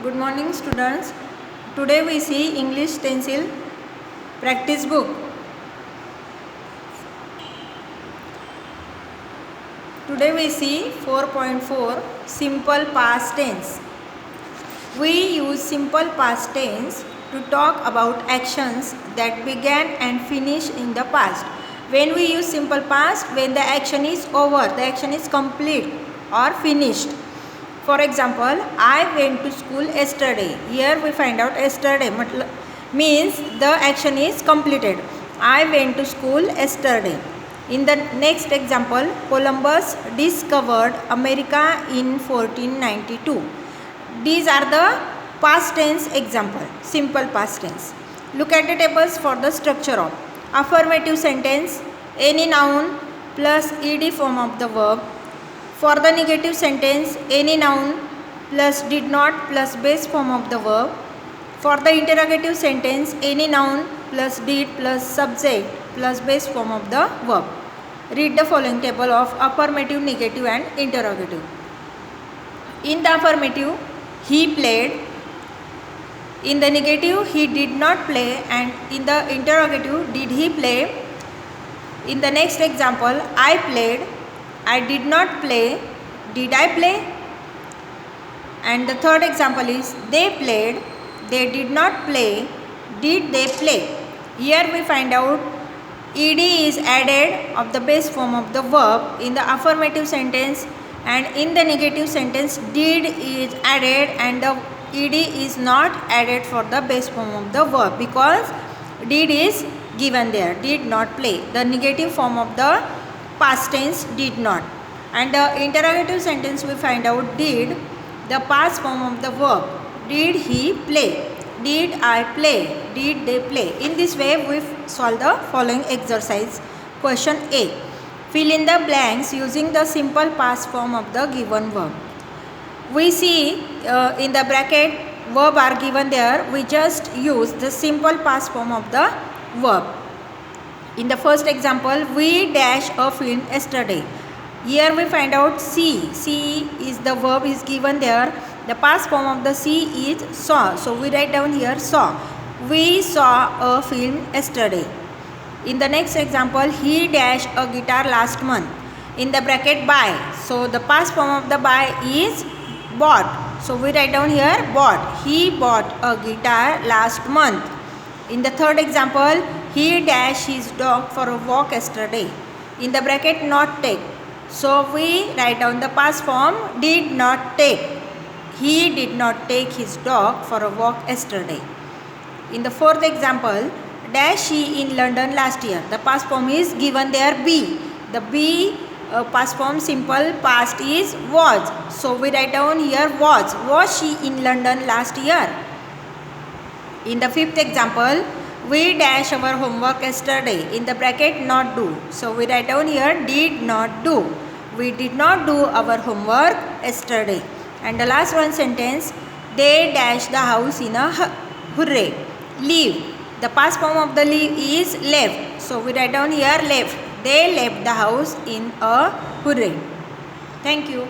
Good morning students. Today we see English stencil practice book. Today we see 4.4 simple past tense. We use simple past tense to talk about actions that began and finish in the past. When we use simple past, when the action is over, the action is complete or finished. For example, I went to school yesterday. Here we find out yesterday means the action is completed. I went to school yesterday. In the next example, Columbus discovered America in 1492. These are the past tense example, simple past tense. Look at the tables for the structure of affirmative sentence, any noun plus ed form of the verb. For the negative sentence, any noun plus did not plus base form of the verb. For the interrogative sentence, any noun plus did plus subject plus base form of the verb. Read the following table of affirmative, negative and interrogative. In the affirmative, he played. In the negative, he did not play, and in the interrogative, did he play? In the next example, I played. I did not play. Did I play? And the third example is they played. They did not play. Did they play? Here we find out ed is added of the base form of the verb in the affirmative sentence, and in the negative sentence did is added and the ed is not added for the base form of the verb because did is given there. Did not play. The negative form of the past tense did not. And the interrogative sentence we find out did, the past form of the verb. Did he play? Did I play? Did they play? In this way we solve the following exercise. Question A. Fill in the blanks using the simple past form of the given verb. We see in the bracket verb are given there. We just use the simple past form of the verb. In the first example, we dash a film yesterday. Here we find out see. See is the verb is given there. The past form of the see is saw. So we write down here saw. We saw a film yesterday. In the next example, he dashed a guitar last month. In the bracket buy. So the past form of the buy is bought. So we write down here bought. He bought a guitar last month. In the third example, he dashed his dog for a walk yesterday. In the bracket not take. So we write down the past form did not take. He did not take his dog for a walk yesterday. In the fourth example, dash he in London last year. The past form is given there be. The be past form simple past is was. So we write down here was. Was she in London last year? In the fifth example, we dash our homework yesterday. In the bracket not do. So we write down here did not do. We did not do our homework yesterday. And the last one sentence, they dash the house in a hurry. Leave. The past form of the leave is left. So we write down here left. They left the house in a hurry. Thank you.